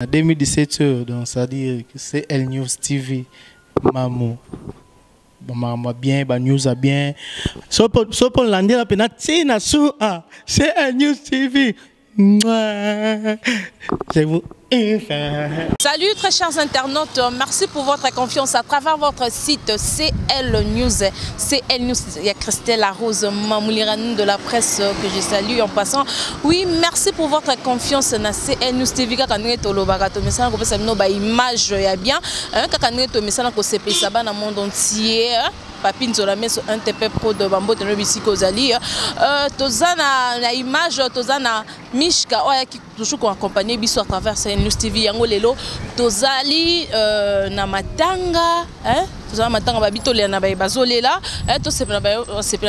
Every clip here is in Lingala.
À 2017, donc ça veut dire que c'est El News TV, maman. Bon, maman bien, bah news a bien. So pour l'année la peine, c'est El News TV. Je vous Salut très chers internautes, merci pour votre confiance à travers votre site CL News. CL News, il y a Christelle Arose Mamoulirane de la presse que je salue en passant. Oui, merci pour votre confiance dans CL News TV. Quand on est au Lobarato, mais ça, on peut image bien. Quand on est au message, on s'est payé ça dans le monde entier. Papi nous avons sur un TP Pro de Bambo de Nobissi Kozali. Tozana la image, tozana Mishka, qui toujours accompagné biso à travers CL News TV. Yango lelo tozali na matanga, tozana matanga babito le na bazole là, to sepela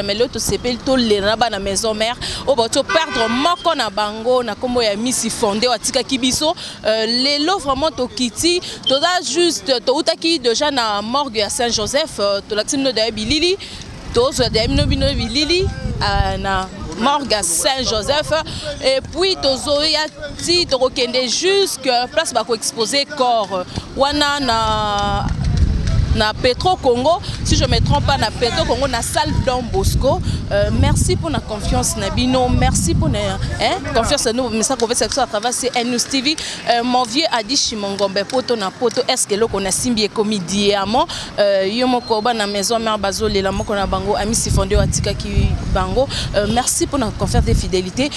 melo to sepel to le na ba na maison mère. O ba to perdre moko na bango na kombo ya misi fondé watika kibiso. Lelo vraiment to kiti, toza juste to utaki déjà na morgue à Saint-Joseph, to l'actime de Bilili, tous des Bilili na morgue à Saint-Joseph et puis tozoya ti to kende jusqu'à place ba ko exposer corps wana na Petro Congo, si je ne me trompe pas, na Petro Congo, na salle Don Bosco. Merci pour la confiance, Nabino. Merci pour la confiance à nous. Mais ça, qu'on fait à travers CL News TV. Mon vieux a dit Chimongombe, poto na poto, est-ce que l'on a simbi commis diamant? Yomo Koba na maison, mère Bazole, la moko na bango, ami Sifonde Watika ki bango. Merci pour la confiance et fidélité.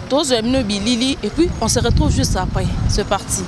Tous aiment Bilili. Et puis, on se retrouve juste après. C'est parti.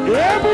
Hebu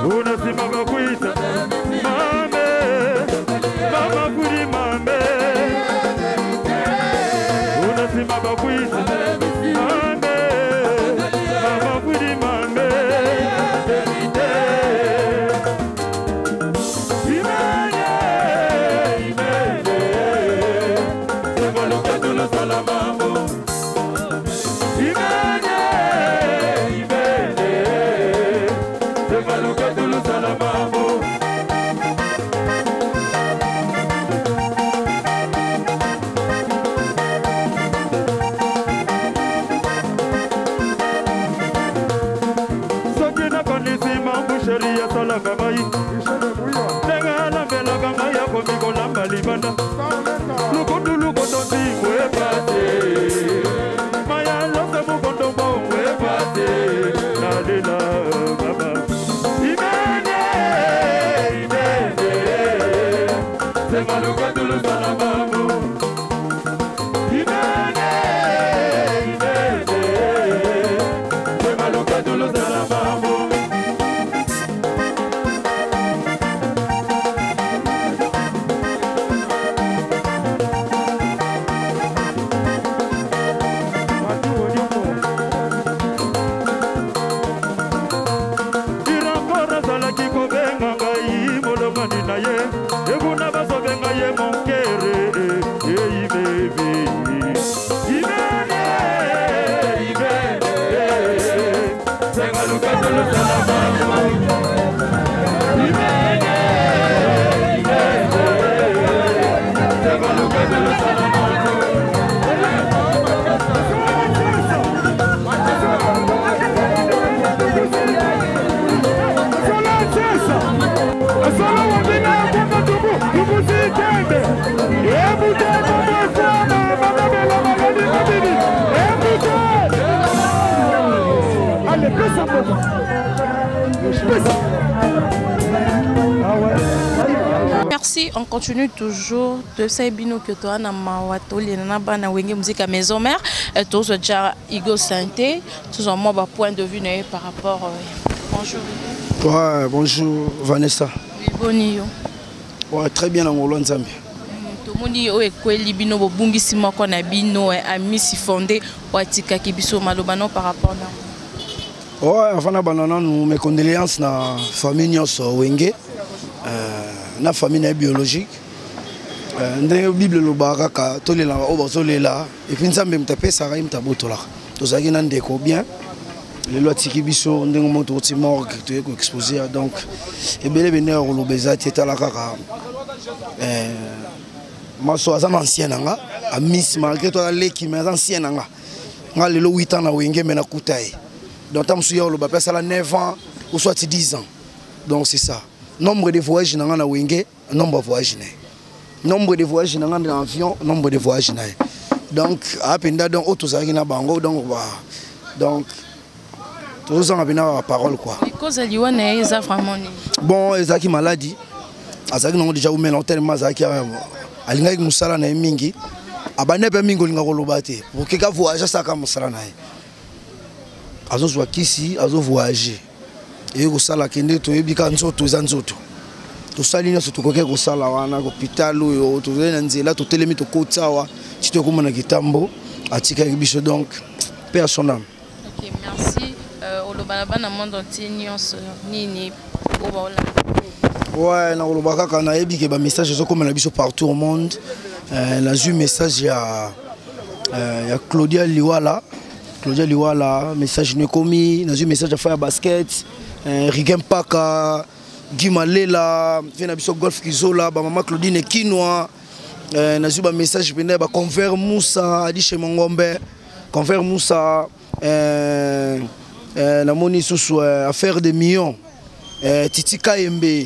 Una si mama kuita, mame, mama kuita. Merci, on continue toujours de Saibino Kyoto na Mawato, Lienana na Wenge Musique à Maison Mère, et tous déjà Igo Santé, tous en moi point de vue par rapport. Bonjour. Ouais, bonjour Vanessa. Oui, bonjour. Ouais, très bien en Hollande Zambie. Tomoni o ekweli bino bo bungisi moko na bino amisi fondé watika kibiso malobano par rapport na. Ouais, enfin na banana nous mes condoléances na famille nyonso Wenge. Na famille biologique. Ndenge Bible lobaka ka tolela o bazolela et puis nzambe mtape sara mtabotola. Tozaki na ndeko bien. Les lois tiki biso ndenge moto oti mort que tu es exposé donc et belé beneur lobeza teta la kaka. Maso azan ancien nanga a miss malgré toi leki mais ancien nanga. Nga lelo 8 ans na Wenge mais na kutaye. Donc tam suya lo ba pesa la 9 ans ou soit 10 ans. Donc c'est ça. Nombre de voyages dans la Wenge, nombre de voyages. Nombre de voyages dans l'avion, nombre de voyages. Donc, à peine donc autosari na bango donc tous en la parole quoi. Les causes liwane eza vraiment ni. Bon, ezaki maladie. Azaki non déjà ou melantel mazaki alinga musala na mingi. Abane pe mingo linga kolobate. Pour que ka voyage ça ka musala na. Azo zwa kisi, azo voyager. Et au sala kende to ebika nzoto za nzoto to sali nyoso to koke ko sala wana ko pitalo yo to na nzela to telemi to kotsawa ti to komona kitambo atika biso donc personnel. OK, merci. Olobalaba na monde entier nyonso nini o ba ola. Ouais, na olobaka kana ebike ba message zo komona biso partout au monde. La ju message ya Claudia Liwala. Claudia Liwala message ne komi, na ju message à faire basket. Rigem Paka, Gimalela, vient à Golf Kizola, maman Claudine Kinoa, Nazuba message venu ba Convert Moussa, Adi chez Mongombe, Convert Moussa, la moni sous affaire de millions, Titi Kayembe,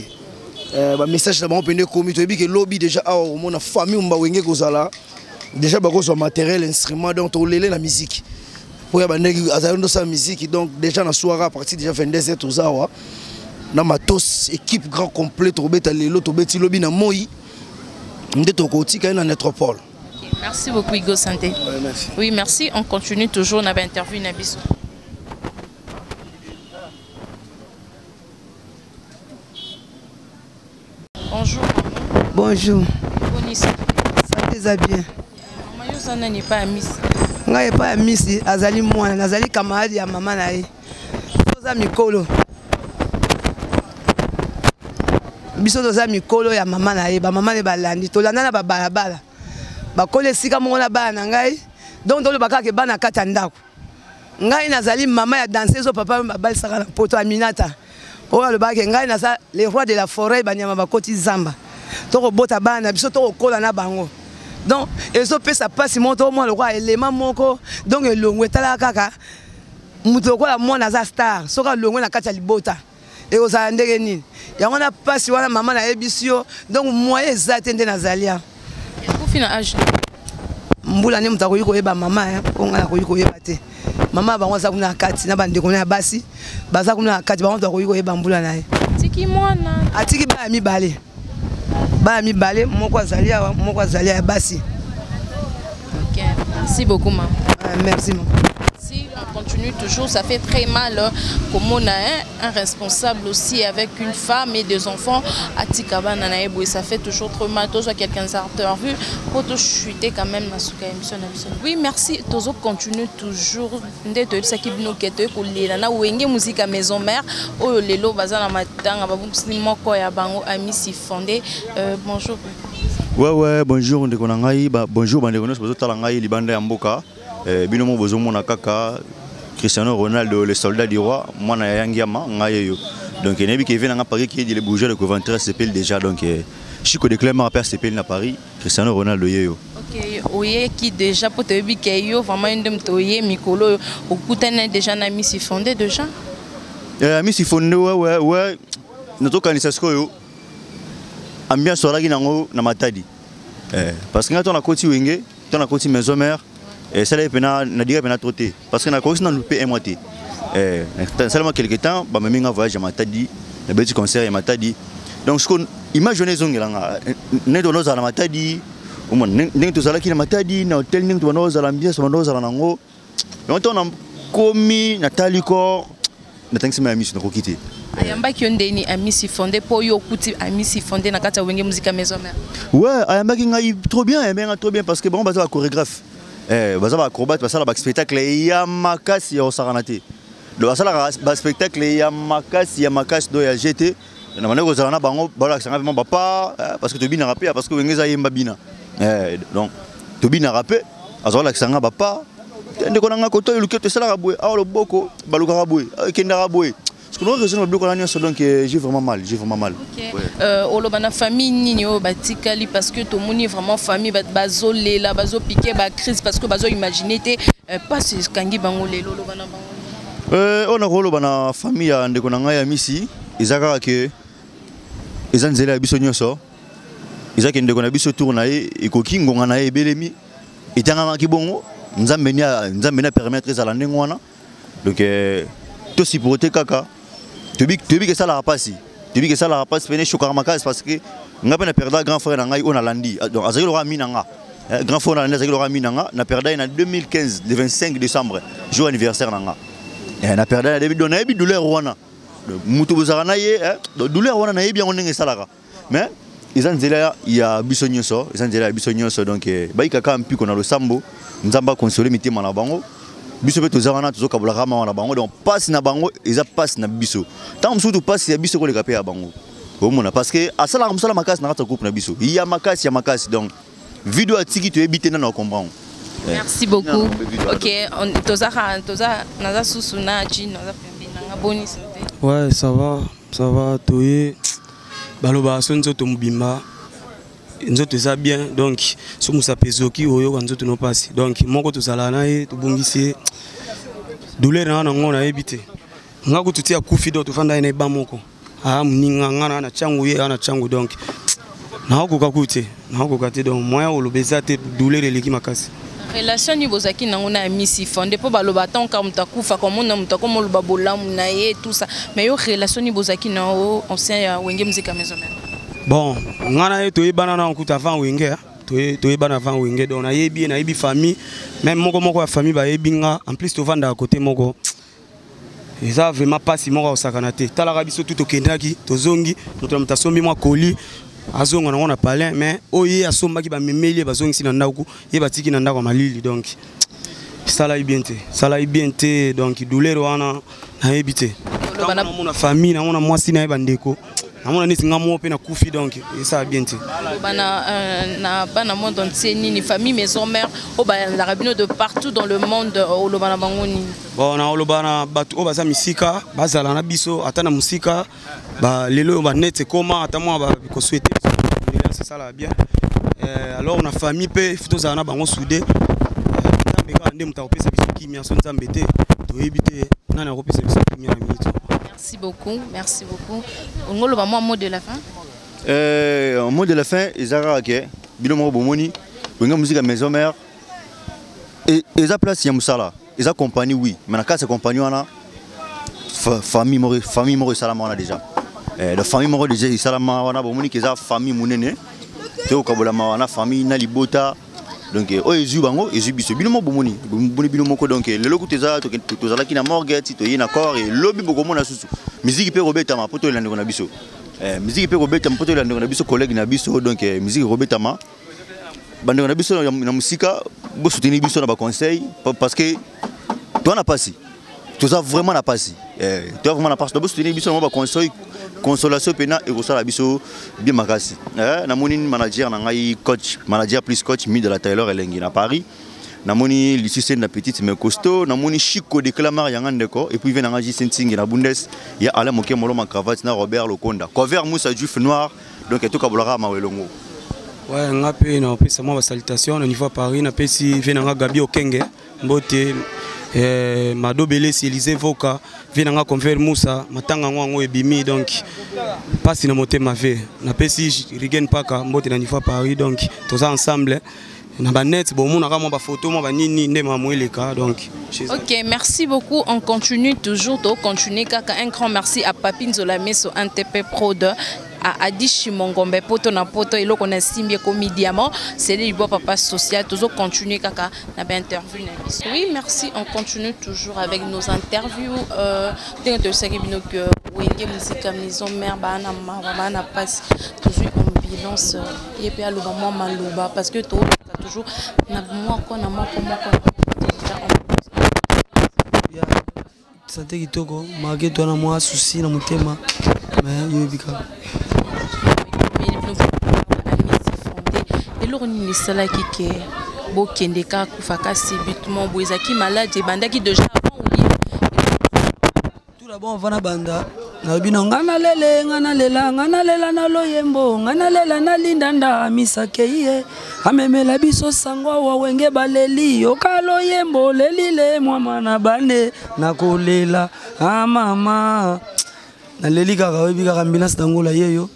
ba message d'abord venu commis, tu as dit que lobby déjà a au monde famille on va Wenge Kozala, déjà ba cause matériel instrument donc on lélé la musique. Pour y avoir sa musique donc déjà dans soirée à partir déjà 22h tout ça wa na matos équipe grand complet to beta lelo to beti lobby na moi ndeto ko tika na métropole. Merci beaucoup Igo Santé. Ouais, merci. Oui, merci, on continue toujours na interview na biso. Bonjour. Bonjour. Bonissa. Ça va bien. Maman Yosana n'est pas Miss. Ngai pas Miss azali mwana nazali camarade ya maman na ye. Toza mikolo. Biso toza mikolo ya maman na ye, ba maman ne balandi tolanda na ba balabala. Ba kole sika mona ba na ngai. Donc tolo baka ke bana kata ndako. Ngai nazali maman ya danseuse au papa babal saka na poto Aminata. O le baka ngai nasa les rois de la forêt banyama bakoti zamba. Toko bota bana biso toko kola na bango. Donc ezo pesa pasi moto mo le roi élément moko donc elongwe tala kaka muto ko la mwana za star soka longwe na kati ya libota et oza ndenge nini yango na pasi wana mama na ebisio donc moyen ezate nde nazalia ku fina âge mbula ne mutako yiko yeba mama ya onga na koyiko yeba te mama bango za kuna kati na bande kona basi baza kuna kati bango to koyiko yeba mbula na ye tiki mwana atiki ba mi bale bana mibale moko azali awa moko azali ya basi. Ok, merci beaucoup maman. Merci maman. Si on continue toujours, ça fait très mal comme on a un responsable aussi avec une femme et des enfants à Tikabana Naïbou, et ça fait toujours trop mal. Toi, quelqu'un s'est vu pour te chuter quand même. Oui, merci. Tozo continue toujours. Ndé ça qui nous quitte pour les na wenge musique à maison mère. Oh lelo bazana matanga babusi moko ya bango ami si fondé. Bonjour. Ouais bonjour ndekonangai bonjour bandekonos bozo talangai libanda ya mboka. Binomo bozomona kaka Cristiano Ronaldo le soldat du roi mwana ya yangiama ngayeyo donc nebi Kevin nga Paris qui est le bourgeois de Coventry s'appelle déjà donc Chico de Clément à s'appelle na Paris Cristiano Ronaldo yeyo. OK, oye qui déjà pour te bi keyo vraiment ndem toye mikolo okutana déjà na misi fondé déjà. Misi fondé ouais natoka nisasko yo ambiance solaki nango na Matadi. Parce que ngato na koti wenge, to na koti maison mère. Et ça, na dirait pena troté parce que na cause na loupé un moitié. Seulement quelques temps, bah même un voyage à Matadi, le petit concert à Matadi. Donc ce qu'on imagine zongela, ne dono za na Matadi, au moins ne to zala ki na Matadi, na hôtel ne to no za l'ambiance, no za nango. Donc on a commis Nathalie Cor, na tanksi ma mission ko kité. Ayamba ki ondeni amisi fondé pour yo kuti amisi fondé na kata wenge musique maison mère. Ouais, ayamba ki ngai trop bien parce que bon baza chorégraphe. Baza ba acrobate basala ba spectacle ya makasi ya osaranate. Do basala ba spectacle ya makasi do ya GT. Na mane ko zalana bango bala sanga vraiment papa parce que to bina rapper parce que wengeza yemba bina. Donc to bina rapper azola sanga papa. Ndeko nanga ko to luketo sala rabwe awlo boko baluka rabwe kenda rabwe. Parce que nous raisonnons beaucoup la nuit donc j'ai vraiment mal. OK. Olobana famille nini batikali parce que tout monde est vraiment famille bazo lela bazo piquer ba crise parce que bazo imaginer té pas ce kangi bango lelo olobana bango. On a olobana famille ndeko nanga ya misi izaka ke ezanzela biso nyoso. Izaka ndeko na biso tourna ekoki ngonga na ebelemi itanga kibongo nzambe na permettre za la ndengwana. Donc to sipote kaka tu dis que ça la rapace. Tu dis que ça la rapace venez choquer ma case parce que n'a pas perdu grand frère nanga on a landi. Donc azaki lora minanga. Grand frère nanga azaki lora minanga na perdu en 2015 le 25 décembre jour anniversaire nanga. Et na perdu début donné bi douleur wana. Mutu bozana ye douleur wana na yebi on nenge salaka. Mais ils ont déjà il y a bisonyoso, donc ba ikaka mpi kona lo sambo nzamba consoler mitima na bango. Biso beto zana to kabula kama na bango donc passe na bango eza passe na biso tant musutu passe ya biso ko le kapé ya bango omona parce que asala musala makasi na kata groupe na biso il y a makasi donc vidéo atiki to ebité na comprendre. Merci beaucoup. OK, on toza naza susuna ji naza pembe na boni santé. Ouais, ça va toye baloba sonzo to mubimba nzoto eza bien donc so musa pezoki oyo nzoto no passe donc moko tozala naye tobungisi douleur na ngona ebite ngako tutia kufi do tofanda ina ba moko muninga ngana na changu ye ana changu donc na okoka te donc moya olobeza te douleur eleki makasi. Relation ni bozaki na ngona misi fondé po baloba tant ka mutakufa comme on mutako mo loba bolamu na ye tout ça mais yo relation ni bozaki na ancien ya wenge musique maison mère. Bon, ngana ye toyebana na nkuta avant wenge toyebana avant wenge donc na yebi famille même moko ya famille ba yebinga en plus to vanda à côté moko eza vraiment pas si moko osakana te talaka biso tout okendaki tozongi moto mutasombi mwa koli azonga na palin mais oye asombaki ba memeli bazongi sina ndako ye batiki na ndako malili donc sala bien te donc douleur wana na yebite na mona famille na mona mwasi na bandeko amona nisi ngamo pe na kufi donc ça bien te na monde entier ni famille maison mère o ba la rabino de partout dans le monde o lo bana bangoni bon na lo bana batu o baza misika bazala na biso atana musika ba lelo ba net comment atamo ba ko souhaiter c'est ça là bien alors on a famille pe futo za na bango soudé tambe ka ndem ta opesa biso kimia so nzambe te to ebite na na opesa biso kimia na minute. Merci beaucoup. On a un mot de la fin. Un mot de la fin, Izara ke bilomo bomoni, wenga musique à maison mère. Et eza place ya musala, eza compagnie oui, mais na casa compagnie wana famille mori salama wana déjà. La famille mori déjà salama wana bomoni ke eza famille munene. to kabola na famille na libota donc o ezu bango ezu biso bino mo bomoni bino moko donc le loko teza to zala ki na morgue ti to yina corps et lobi boko mona susu musique pe robeta ma poto lande na biso musique pe robeta ma poto lande na biso collègue na biso donc musique robeta ma bande na biso na musika bo soutenir biso na ba conseil parce que toi na passé tu as vraiment na passé tu as vraiment na passé bo soutenir biso na ba conseil consolation pena et ça la biso bien makasi na moni manager na ngai coach manager plus coach mi de la Taylor Elengi na Paris na moni lycée na petite mais costaud na moni Chico de Clamar yanga ndeko et puis vient na ngai Senting na Bundes ya Alain Mokemolo ma cravate na Robert Lokonda cover Moussa Juif noir donc tout kabolaka ma welongo ouais ngape na pesa moi salutation au niveau Paris na pesi vient na Gabi Okenge mbote Madobele si Élysée Voka vient convert Moussa matanga ngwango ebimi donc passe na motema ve na pesi Rigen Paka mbote na niveau Paris donc tous ensemble na ba net bon mon ba photo mo ba nini ndé ma moeleka donc OK, merci beaucoup, on continue toujours to continuer kaka un grand merci à Papine Zola Meso NTP Prod à Adish Mongombe poto na poto et loko na simbie comme diamant c'est les bois papa social toujours continuer kaka na ba interview na biso. Oui, merci, on continue toujours avec nos interviews dès que ça bino que wenge musique maison mère bana passe toujours en bilance et puis à l'obama maluba parce que to toujours na moi ko na moi santé kitoko marqué toi na moi souci na mutema mais yebika eloko nini esala kike bokende ka kufaka subitement boezaki malade ebandaki déjà avant ou tout d'abord on va na banda na bino ngana lele ngana lela na loyembo ngana lela na lindanda misakeiye amemela biso sangwa wa wenge baleli okalo yembo lelile mwa na bane na kolela mama na leli kaka webi kaka ambulance dangola yeyo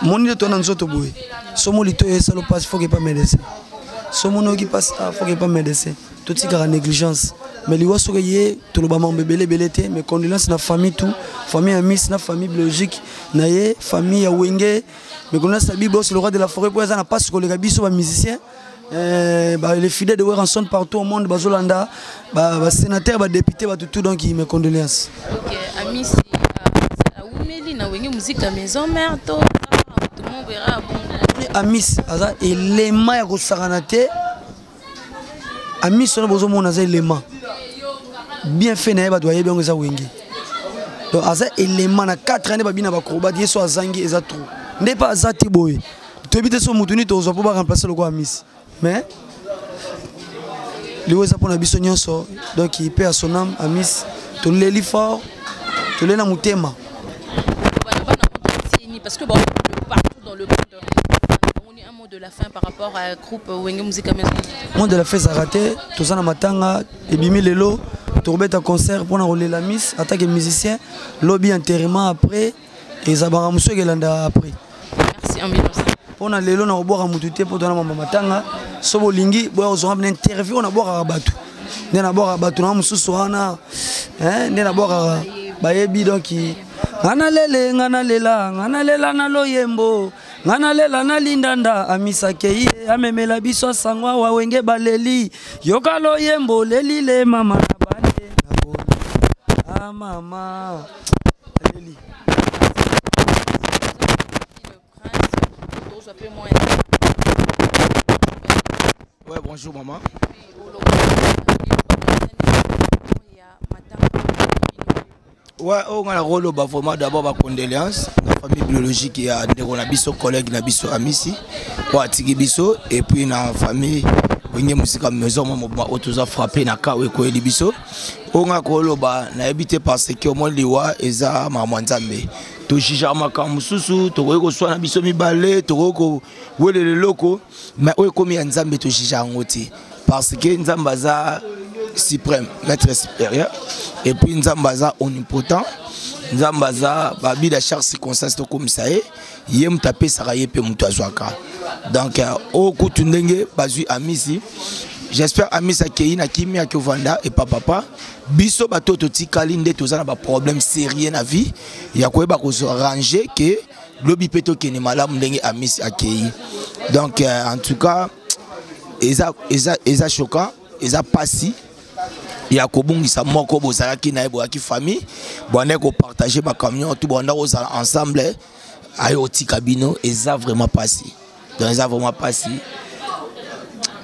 moni to na nzoto boye somo lito esa lo passe faut que pas médecin somo no qui passe faut que pas médecin tout tika la négligence mais li waso ye to lo ba mbebele belete mais condoléances na famille tout famille amis na famille biologique na ye famille ya wenge mais condoléances na bibo c'est le roi de la forêt pour ça na pas ko le biso ba musicien les fidèles de Weranson partout au monde bazolanda ba sénateur ba député ba tout donc mes condoléances. OK, amis Oumeli na wenge musique à maison mère to tout le monde verra bon. Amis aza élément ya ko saranate amis sono bozo mona za élément bien fait na ba doyer bien za wenge donc aza élément na 4 années ba bina ba acrobat yeso azangi eza trop n'est pas azati boy to bité so mutuni to zo pour remplacer le quoi amis mais lui ça pour na biso nyonso donc il paie à son âme amis to leli fort to lena mutema parce que bon partout dans le monde on est un mot de la fin par rapport à groupe Wenge Musique à Maison. Mot de la fin ça raté tout ça na matanga et bimi lelo to rebeta concert pour na rouler la miss attaque musicien lobby enterrement après et zabara muso gelanda après. Merci ambulance. Pour na lelo na boire mutute pour dona mama matanga so bolingi boya ozonga na interview na boire batu ndena boire batu na mususu wana ndena boire bayebi donc ngana lela na loyembo ngana lela na lindanda amisakei amemela biso sangwa wa wenge baleli yoka loyembo lelile mama na bande na bona mama leli. Ouais, bonjour maman. Ouais, on a rôle vraiment d'abord ma condoléances la famille biologique et à des collègues na biso amisi wa tiki biso et puis na famille Wenge Musique maison mo autoza frappé na ka we ko biso on a rôle ba na habité parce que au moins liwa eza mama nzambe to jija makambo susu to ko so na biso mibale to ko wele le loko mais o komi ya nzambe to jija ngoti parce que nzamba za suprême maître supérieur et puis nzambaza omnipotent nzambaza babi da chaque circonstance to comme ça yé mutapé saraye pe mutu azwaka donc au kutundenge bazui amisi j'espère amisa kei na kimi ya kovanda et papa biso bato to tikali nde tozana ba problème sérieux na vie ya koyeba ko ranger que lobi peto kene malamu ndenge amisi akei Donc en tout cas eza choquant, eza pasi. Il y a kobungisa moko bozalaki na eboaki famille bonne ko partager ba camion tout bonda ensemble ayoti kabino eza vraiment passé. Donc eza vraiment passé.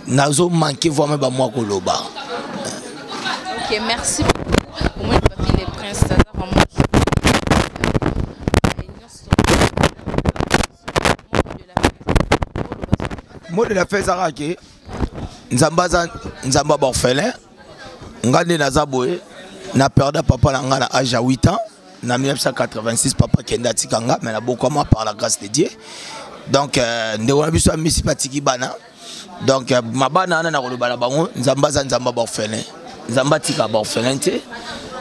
Nazo manqué vraiment ba moi koloba. OK, merci beaucoup. Au moins papi les princes ça vraiment mot de la fête zarake nzamba orphelin ngande naza boye na perda papa na nga na âge à 8 ans na 1986 papa kenda tikanga mais na bokoma par la grâce de Dieu. Donc ndeko na biso misi patiki bana. Donc mabana na koloba na bango nzamba orphelin nzamba tika ba orphelin te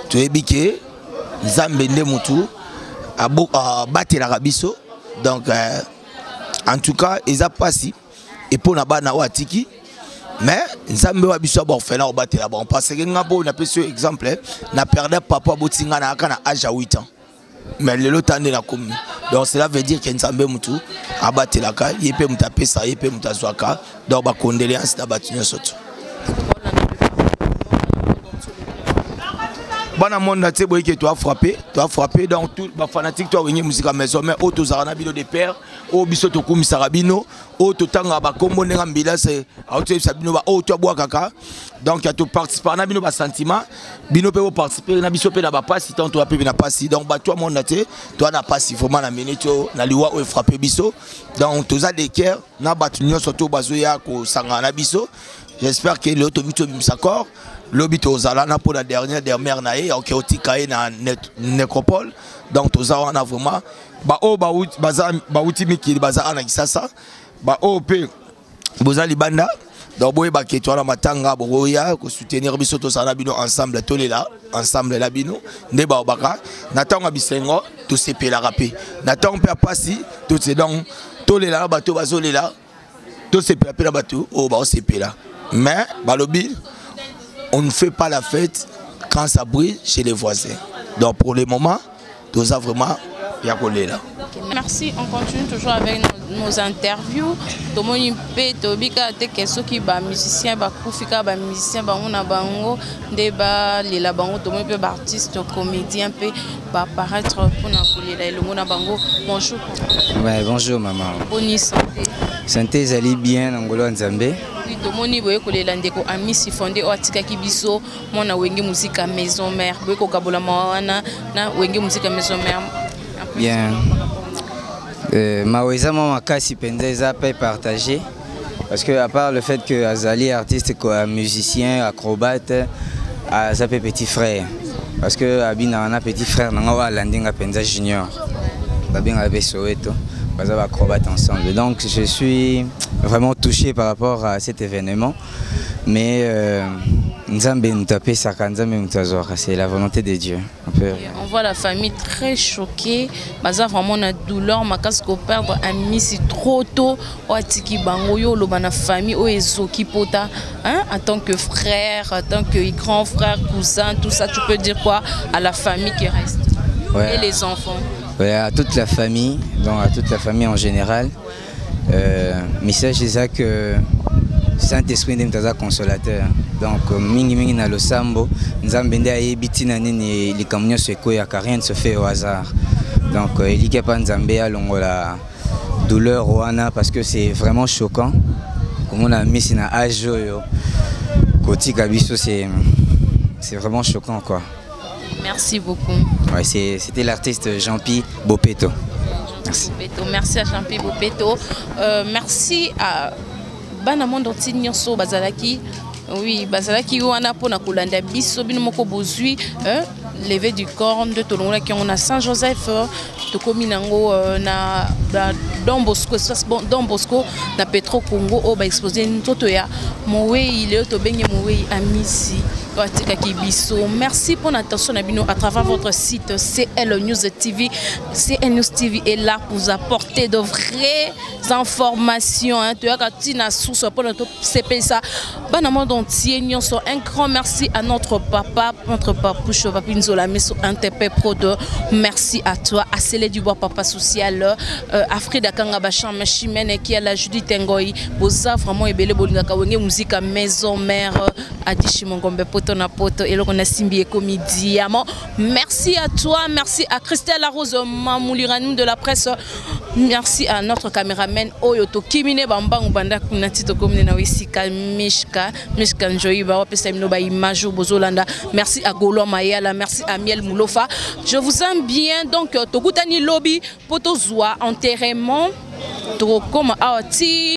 to ebike nzambe nde mutu batela biso. Donc en tout cas eza pasi et pour na bana watiki mais nzambe wa biso ba orphelin o batela bon parce que ngabo na peso exemple na perdre papa botinga na kana âge à 8 ans mais le lotande na komi. Donc cela veut dire que nzambe mutu abatela ka yepe mutapesa yepe mutazwaka donc ba condoléances na batunyo soto. Bana monde na tebo que tu as frappé donc tout ba fanatique toi wenye musique à maison mais auto zarana bino de père o biso to kumisa rabino o to tanga ba kombo nenga mbila c'est auto sabino ba o to boa kaka. Donc ya to participer na bino ba sentiment bino pe participer na biso pe na ba passe tant to pe na passe donc ba toi monde na te toi na passe vraiment na minute na liwa o frapper biso donc to za de cœur na batunyo surtout bazoya ko sanga na biso. J'espère que l'auto bito bimsakor l'obito zalana pour la dernière nae en chaotique na nécropole. Donc tous on a vraiment ba o ba outi miki baza na kisasa ba o pe bozali banda donc boye ba ke tola matanga boya ko soutenir biso to sana bino ensemble tolela ensemble la bino nde ba baka natanga bisengo to sepela rapé natanga pe pasi to c'est donc tolela bato bazolela to sepela pe la bato o ba sepela mais balobi on ne fait pas la fête quand ça brille chez les voisins. Donc pour le moment, tout ça vraiment, il y a collé là. Merci, on continue toujours avec nos interviews. Tout le monde peut tobika te keso ki ba musicien ba kufika ba musicien ba on a bango débat les la bango tout le monde peut artiste comédien peut ba apparaître pour na coller là le monde a bango. Bonjour. Ouais, bonjour maman. Bonne santé. Santé zali bien ngolo nzambe. Tomoni boye kolela ndeko amisi fondé o atika kibiso mona wenge musique à maison mère boye ko kabola mawana na wenge musique à maison mère. Bien. Maweza mama kasi penza za pas partagé parce que à part le fait que Azali artiste musicien acrobate ça peut petit frère parce que abina un petit frère nanga wa landinga penza junior babinga avec Soweto baza acrobate ensemble. Donc je suis vraiment touché par rapport à cet événement mais c'est la volonté de Dieu. On voit la famille très choquée. Baza vraiment na douleur, ma casse ko perdre ami si trop tôt. Oatiki bango yo lo bana famille o ezoki pota hein en tant que frère, en tant que grand frère, cousin, tout ça tu peux dire quoi à la famille qui reste ouais. Et les enfants. Ouais, à toute la famille, donc à toute la famille en général. Message c'est ça que Saint-Esprit est consolateur. Donc, mingi na lo sambo, nzambende ayebiti na nini likamnyo seko ya rien ne se fait au hasard. Donc, il y a pas nzambe alongola douleur wana parce que c'est vraiment choquant. Comme on a mis na âge yo koti kabiso c'est vraiment choquant quoi. Merci beaucoup. Ouais, c'était l'artiste Jean-Pi Bopeto. Merci. Merci à Jean-Pi Bopeto. Merci à Banamondo Tinyoso Bazalaki. Oui, Bazalaki wana pona kolanda biso bino moko bozui lever du corps de Tolongola qui on a Saint-Joseph to kominango na Don Bosco na Petro Congo o ba exposer ntoto ya mowe ile to benye mowe amisi Merci pour l'attention à travers votre site CL News TV. CL News TV est là pour vous apporter de vraies informations. Tu as une source pour notre CPSA. Un grand merci à notre papa, papoucho, papinzola, mais sur NTP Pro 2. Merci à toi, à Célé Dubois, papa social, à Frida Kangabachan, Machimene, qui est la Judith Ngoï, Boza, vraiment, et belle Bolingakawenge, musique à maison, mère, Adishimongombe, poto na poto, et l'on a Simbi et Comédie. Merci à toi, merci à Christelle Larose, Mamouliranou de la presse. Merci à notre caméraman Oyoto Kimine Bambang Banda Kunatito Komne na Wesika Mishka Njoiba Wapesem ba image Bozolanda. Merci à Golo Mayala, merci à Miel Moulofa. Je vous aime bien donc Togutani Lobby Potozwa enterrement Tokoma Aoti.